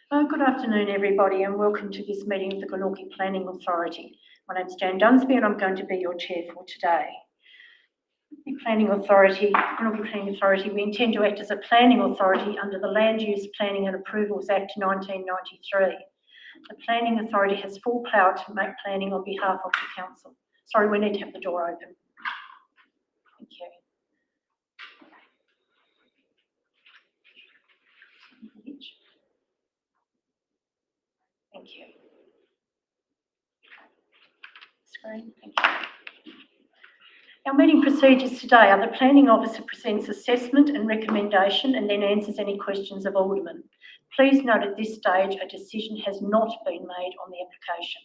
Good afternoon, everybody, and welcome to this meeting of the Glenorchy Planning Authority. My name's Jan Dunsby, and I'm going to be your chair for today. The Glenorchy Planning Authority, we intend to act as a planning authority under the Land Use Planning and Approvals Act 1993. The Planning Authority has full power to make planning on behalf of the council. Sorry, we need to have the door open. Thank you. Thank you. Screen, thank you. Our meeting procedures today are the Planning Officer presents assessment and recommendation and then answers any questions of Aldermen. Please note at this stage a decision has not been made on the application.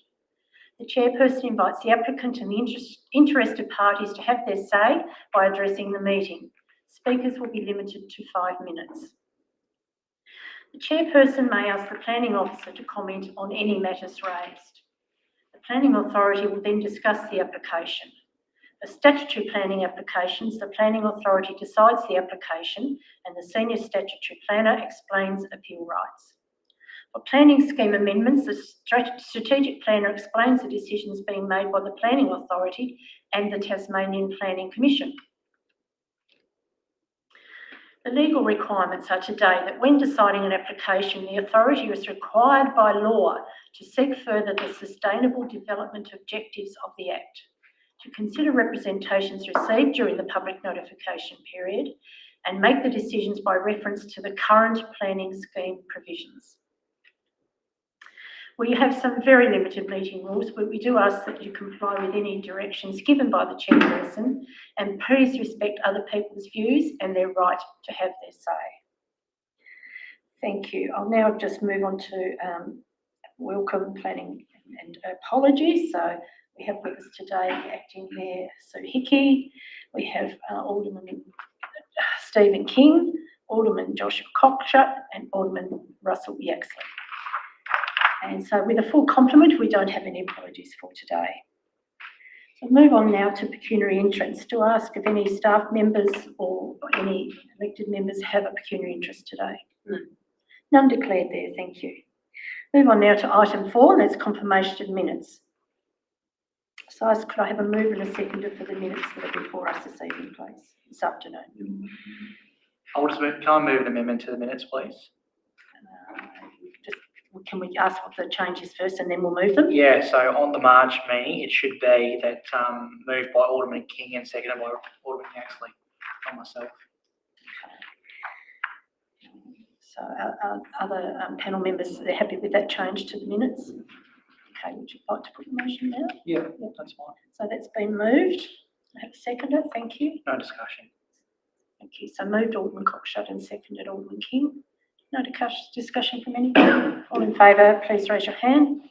The chairperson invites the applicant and the interested parties to have their say by addressing the meeting. Speakers will be limited to 5 minutes. The chairperson may ask the Planning Officer to comment on any matters raised. The Planning Authority will then discuss the application. For statutory planning applications, the Planning Authority decides the application and the Senior Statutory Planner explains appeal rights. For planning scheme amendments, the Strategic Planner explains the decisions being made by the Planning Authority and the Tasmanian Planning Commission. The legal requirements are today that when deciding an application, the authority is required by law to seek further the sustainable development objectives of the Act, to consider representations received during the public notification period, and make the decisions by reference to the current planning scheme provisions. We have some very limited meeting rules, but we do ask that you comply with any directions given by the chairperson, and please respect other people's views and their right to have their say. Thank you. I'll now just move on to welcome, planning and apologies. So we have with us today Acting Mayor Sue Hickey. We have Alderman Stephen King, Alderman Joshua Cockshut and Alderman Russell Yaxley. And so with a full complement, we don't have any apologies for today. So move on now to pecuniary interest, to ask if any staff members or any elected members have a pecuniary interest today. None declared there, thank you. Move on now to item 4, and that's confirmation of minutes. So could I have a move and a seconder for the minutes that are before us this evening, please, this afternoon? Can I move an amendment to the minutes, please? Can we ask what the change is first and then we'll move them? Yeah, so on the March meeting, it should be that moved by Alderman King and seconded by Alderman Yaxley, not myself. So other panel members, they're happy with that change to the minutes? Okay, would you like to put the motion now? Yeah, that's fine. So that's been moved. I have a seconder, thank you. No discussion. Thank you. So moved Alderman Cockshut and seconded Alderman King. No discussion from anyone? All in favour, please raise your hand.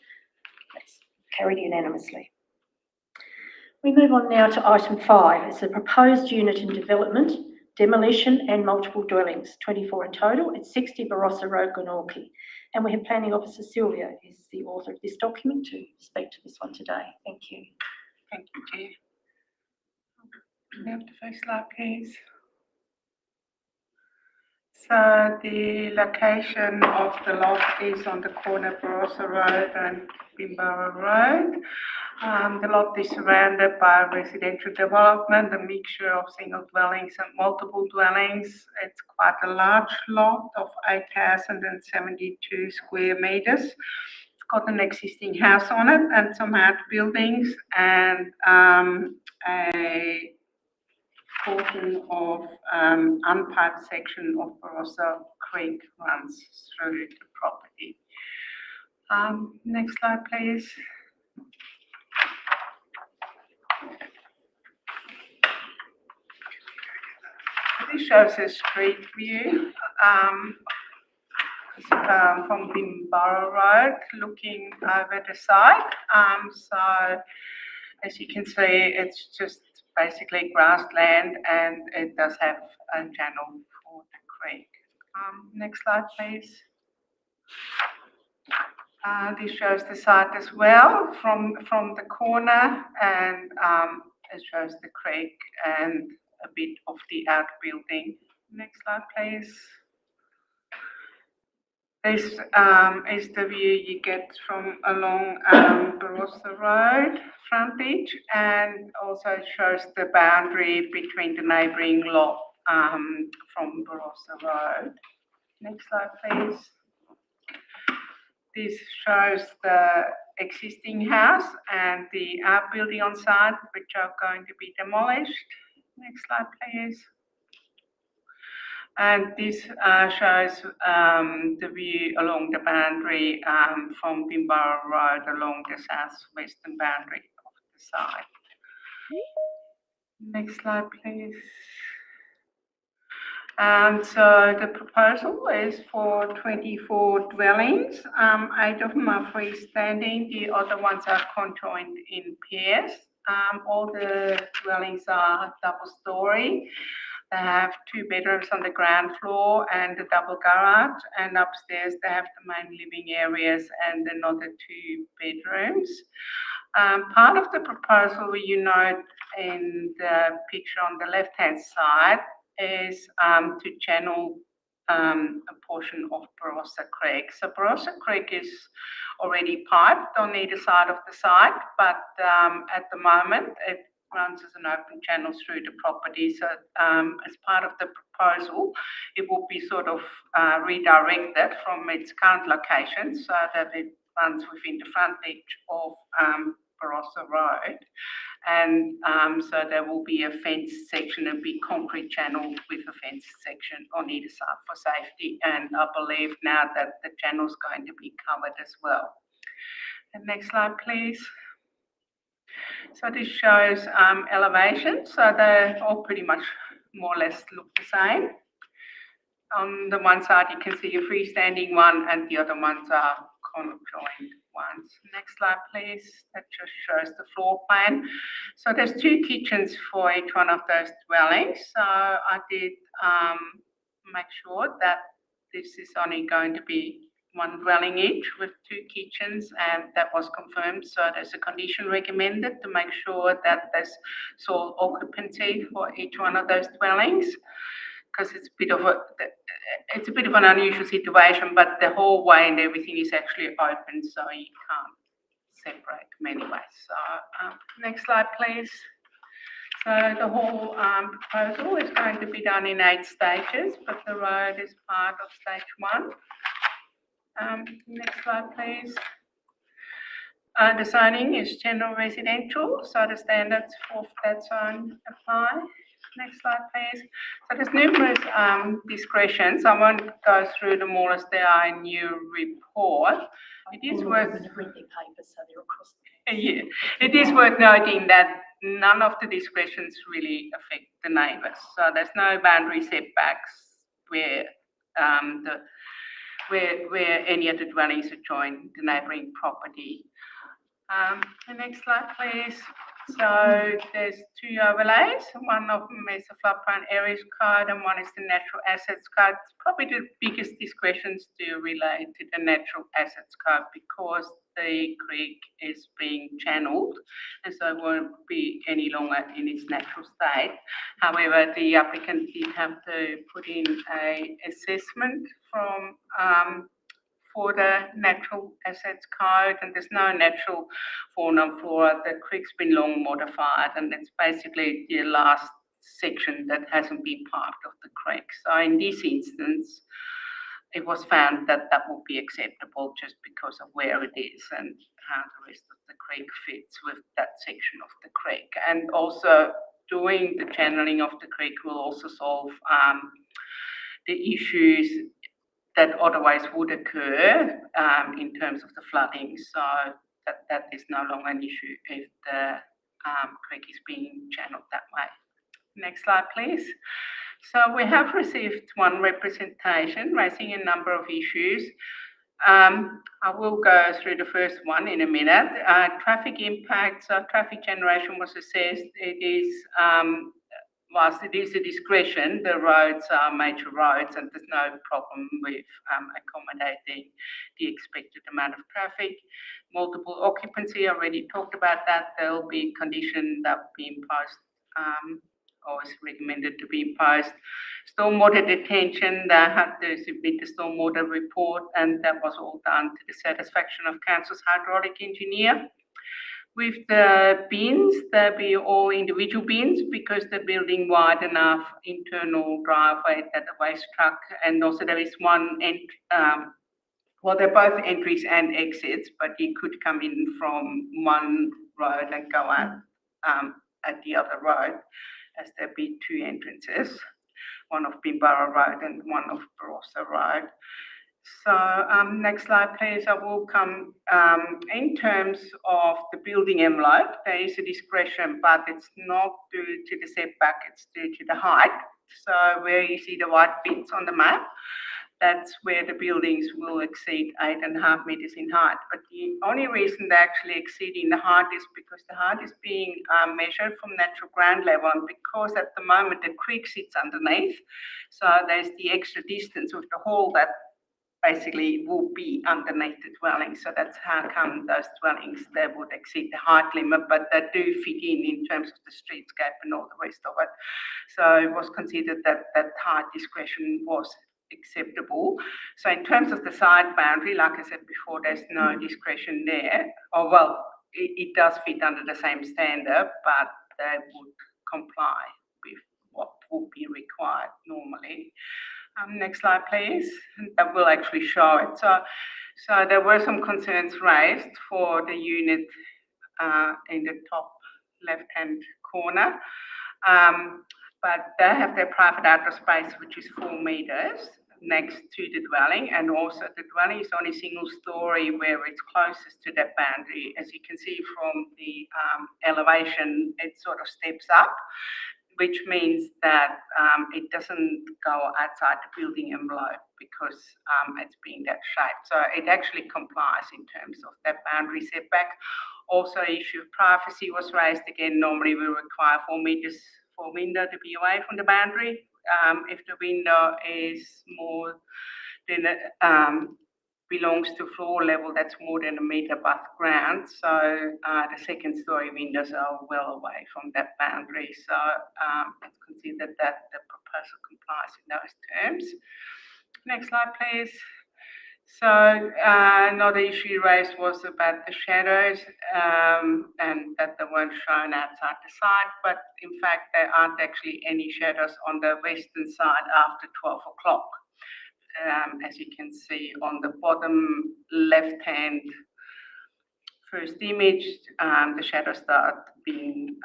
That's carried unanimously. We move on now to item 5. It's a proposed unit in development, demolition and multiple dwellings, 24 in total. It's 60 Barossa Road, Glenorchy. And we have Planning Officer Sylvia, is the author of this document, to speak to this one today. Thank you. Thank you, Chair. Can we have the first slide, please? So the location of the lot is on the corner of Barossa Road and Bimbara Road. The lot is surrounded by residential development, a mixture of single dwellings and multiple dwellings. It's quite a large lot of 8,072 square meters. It's got an existing house on it and some outbuildings and a portion of unpiped section of Barossa Creek runs through the property. Next slide, please. This shows a street view from Bimbara Road, looking over the side. So as you can see, it's just basically grassland and it does have a channel for the creek. Next slide, please. This shows the site as well from the corner, and it shows the creek and a bit of the outbuilding. Next slide, please. This is the view you get from along Barossa Road frontage, and also shows the boundary between the neighbouring lot from Barossa Road. Next slide, please. This shows the existing house and the outbuilding on site, which are going to be demolished. Next slide, please. And this shows the view along the boundary from Bimbara Road along the southwestern boundary of the site. Next slide, please. So the proposal is for 24 dwellings. 8 of them are freestanding, the other ones are conjoined in pairs. All the dwellings are double-storey. They have 2 bedrooms on the ground floor and a double garage, and upstairs they have the main living areas and another 2 bedrooms. Part of the proposal you note in the picture on the left-hand side is to channel a portion of Barossa Creek. So Barossa Creek is already piped on either side of the site, but at the moment it runs as an open channel through the property. So as part of the proposal, it will be sort of redirected from its current location so that it runs within the frontage of Barossa Road. And so there will be a fence section, a big concrete channel with a fence section on either side for safety. And I believe now that the channel is going to be covered as well. The next slide, please. So this shows elevation. So they all pretty much more or less look the same. On the one side, you can see a freestanding one, and the other ones are conjoined ones. Next slide, please. That just shows the floor plan. So there's 2 kitchens for each one of those dwellings. So I did make sure that this is only going to be 1 dwelling each with 2 kitchens, and that was confirmed. So there's a condition recommended to make sure that there's sole occupancy for each one of those dwellings, because it's a bit of an unusual situation, but the hallway and everything is actually open, so you can't separate them anyway. So next slide, please. So the whole proposal is going to be done in 8 stages, but the road is part of stage 1. Next slide, please. The zoning is general residential, so the standards for that zone apply. Next slide, please. So there's numerous discretions. I won't go through them all as they are in your report. It is worth read their papers, so they're across the yeah, it is worth noting that none of the discretions really affect the neighbours. So there's no boundary setbacks where where any of the dwellings adjoin the neighbouring property. The next slide, please. So there's 2 overlays. One of them is the floodplain areas code, and one is the natural assets code. Probably the biggest discretions do relate to the natural assets code because the creek is being channeled, and so it won't be any longer in its natural state. However, the applicant did have to put in an assessment from for the natural assets code, and there's no natural fauna and flora. The creek's been long modified, and it's basically the last section that hasn't been part of the creek. So in this instance, it was found that that would be acceptable just because of where it is and how the rest of the creek fits with that section of the creek. And also doing the channeling of the creek will also solve the issues that otherwise would occur in terms of the flooding. So that is no longer an issue if the creek is being channeled that way. Next slide, please. So we have received 1 representation raising a number of issues. I will go through the first one in a minute. Traffic impacts. Traffic generation was assessed. It is whilst it is a discretion, the roads are major roads and there's no problem with accommodating the expected amount of traffic. Multiple occupancy, I already talked about that. There will be a condition that will be imposed or is recommended to be imposed. Stormwater detention, they had to submit the stormwater report, and that was all done to the satisfaction of council's hydraulic engineer. With the bins, they'll be all individual bins because they're building wide enough internal driveway that the waste truck, and also there is one well, they're both entries and exits, but you could come in from one road and go out at the other road, as there'll be two entrances, one of Bimbara Road and one of Barossa Road. So next slide, please. I will come in terms of the building envelope. There is a discretion, but it's not due to the setback, it's due to the height. So where you see the white bits on the map, that's where the buildings will exceed 8.5 metres in height. But the only reason they actually exceed in the height is because the height is being measured from natural ground level, and because at the moment the creek sits underneath, so there's the extra distance with the hall that basically will be underneath the dwelling. So that's how come those dwellings, they would exceed the height limit, but they do fit in terms of the streetscape and all the rest of it. So it was considered that height discretion was acceptable. So in terms of the side boundary, like I said before, there's no discretion there. Or well, it does fit under the same standard, but they would comply with what would be required normally. Next slide, please. That will actually show it. So there were some concerns raised for the unit in the top left-hand corner. But they have their private outdoor space, which is 4 metres next to the dwelling, and also the dwelling is only single story where it's closest to that boundary. As you can see from the elevation, it sort of steps up, which means that it doesn't go outside the building envelope because it's being that shape. So it actually complies in terms of that boundary setback. Also, issue of privacy was raised again. Normally we require 4 metres for a window to be away from the boundary. If the window is more than belongs to floor level, that's more than a metre above ground. So the second story windows are well away from that boundary. So it's considered that the proposal complies in those terms. Next slide, please. So another issue raised was about the shadows and that they weren't shown outside the site, but in fact there aren't actually any shadows on the western side after 12 o'clock. As you can see on the bottom left-hand first image, the shadows start being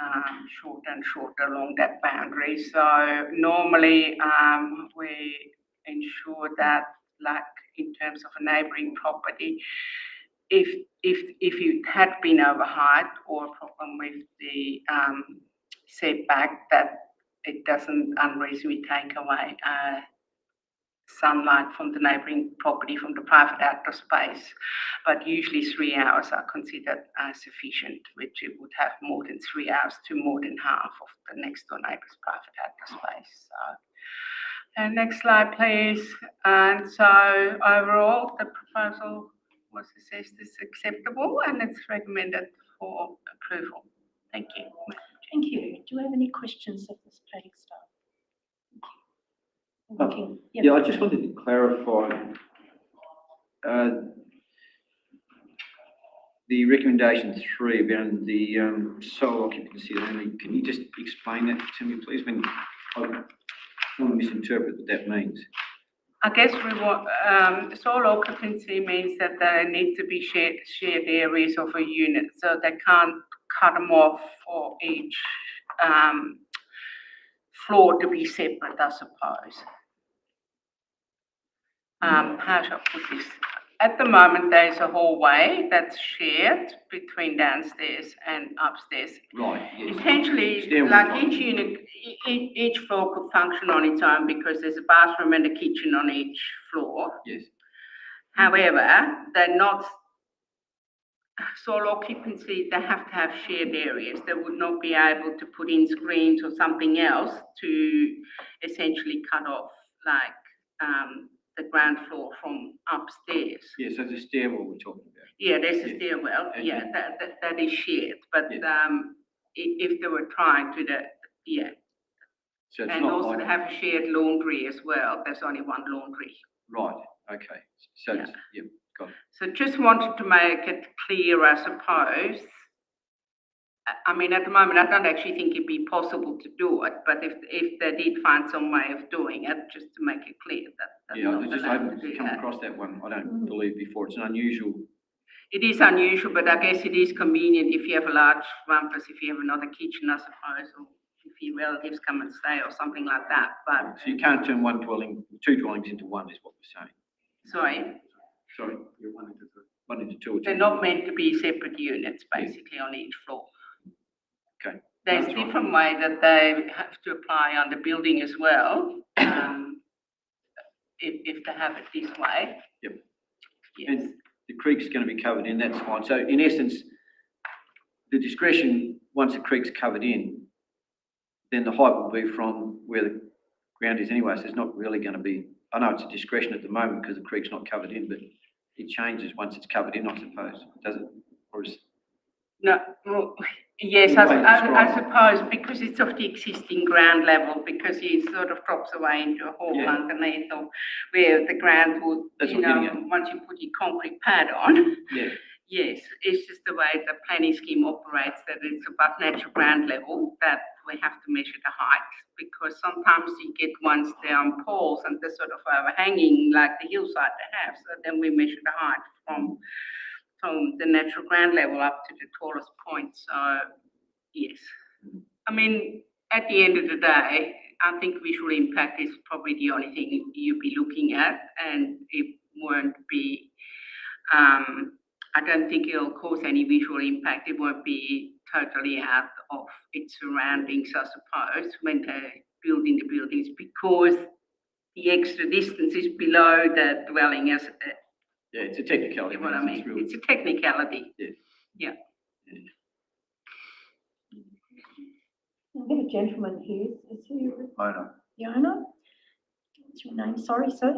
shorter and shorter along that boundary. So normally we ensure that, like in terms of a neighbouring property, if it had been over height or a problem with the setback, that it doesn't unreasonably take away sunlight from the neighbouring property, from the private outdoor space. But usually 3 hours are considered sufficient, which it would have more than 3 hours to more than half of the next door neighbour's private outdoor space. So. And next slide, please. And so overall, the proposal was assessed as acceptable and it's recommended for approval. Thank you. Thank you. Do you have any questions of this planning staff? Okay. Yeah, I just wanted to clarify the recommendation 3 about the sole occupancy only. Can you just explain that to me, please? I mean, I don't want to misinterpret what that means. I guess we want sole occupancy means that there need to be shared areas of a unit, so they can't cut them off for each floor to be separate, I suppose. How shall I put this? At the moment, there's a hallway that's shared between downstairs and upstairs. Right, yes. Potentially, like each unit, each floor could function on its own because there's a bathroom and a kitchen on each floor. Yes. However, they're not sole occupancy, they have to have shared areas. They would not be able to put in screens or something else to essentially cut off like the ground floor from upstairs. Yes, so the stairwell we're talking about. Yeah, there's a stairwell. Yeah, that is shared. But if they were trying to, So it's And not also like, they have a shared laundry as well. There's only one laundry. right, okay. So, Yeah. yep, got it. So just wanted to make it clear, I suppose. I mean, at the moment, I don't actually think it'd be possible to do it, but if they did find some way of doing it, just to make it clear that that's Yeah, I not was just allowed hoping to do to come that. across that one. I don't believe before. It's an unusual, It is unusual, but I guess it is convenient if you have a large rumpus, if you have another kitchen, I suppose, or if your relatives come and stay or something like that, but, so you can't turn two dwellings into one is what we're saying. sorry, You're one into two. One into two or two. they're not meant to be separate units, basically, on each floor. Okay. There's That's right. different way that they have to apply on the building as well, if they have it this way. Yep. Yes. And the creek's going to be covered in, that's fine. So in essence, the discretion, once the creek's covered in, then the height will be from where the ground is anyway. So there's not really going to be, I know it's a discretion at the moment because the creek's not covered in, but it changes once it's covered in, I suppose, does it? Or is, No, well, yes, The way it's I described. suppose because it's of the existing ground level, because it sort of drops away into a hole Yeah. underneath, or where the ground would, That's you what I'm know, getting once you put your concrete pad on. yeah, Yes, it's just the way the planning scheme operates, that it's above natural ground level, that we have to measure the height, because sometimes you get ones there on poles and they're sort of overhanging like the hillside they have, so then we measure the height from the natural ground level up to the tallest point, so yes. I mean, at the end of the day, I think visual impact is probably the only thing you'd be looking at, and it won't be, I don't think it'll cause any visual impact. It won't be totally out of its surroundings, I suppose, when they're building the buildings, because the extra distance is below the dwelling as, yeah, it's a technicality. you know what I It's mean? really- It's a technicality. I have a gentleman here. Is he Owner. the owner? What's your name? Sorry, sir.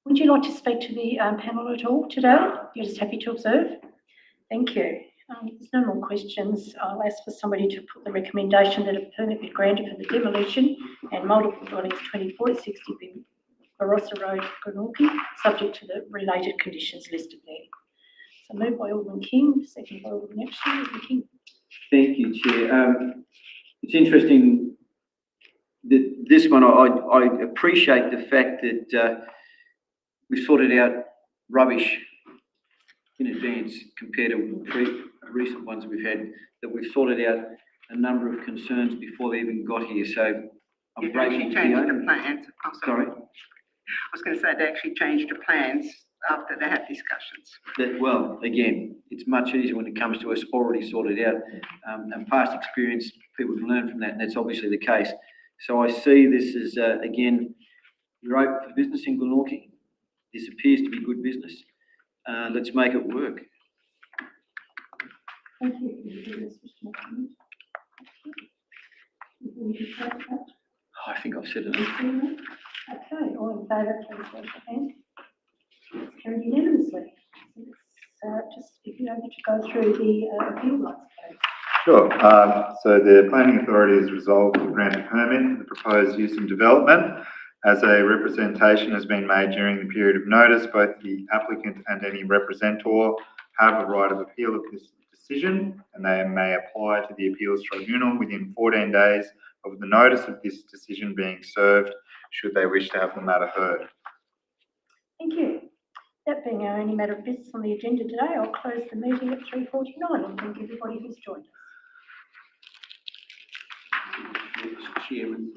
Would you like to speak to the panel at all today? You're just happy to observe? Thank you. There's no more questions. I'll ask for somebody to put the recommendation that a permit be granted for the demolition and multiple dwellings 24 to 60 Barossa Road, Glenorchy, subject to the related conditions listed there. So moved by Alderman King, second by Alderman Ashley. Alderman King. Thank you, Chair. It's interesting that this one, I appreciate the fact that we've sorted out rubbish in advance compared to recent ones we've had, that we've sorted out a number of concerns before they even got here. So I'm You've actually grateful to changed the the owner. plans. Oh, Sorry? I was going to say they actually changed the plans after they had discussions. That, well, again, it's much easier when it comes to us already sorted out. And past experience, people can learn from that, and that's obviously the case. So I see this as, again, we're open for business in Glenorchy. This appears to be good business. Let's make it work. Thank you. I think I've said it. Okay, all in favour, please raise your hand. It's carried unanimously. Just if you're able to go through the appeal rights, please. Sure. So the planning authority has resolved to grant a permit for the proposed use and development. As a representation has been made during the period of notice, both the applicant and any representor have a right of appeal of this decision, and they may apply to the appeals tribunal within 14 days of the notice of this decision being served, should they wish to have the matter heard. Thank you. That being our only matter of business on the agenda today, I'll close the meeting at 3:49 and thank everybody who's joined us. Chairman.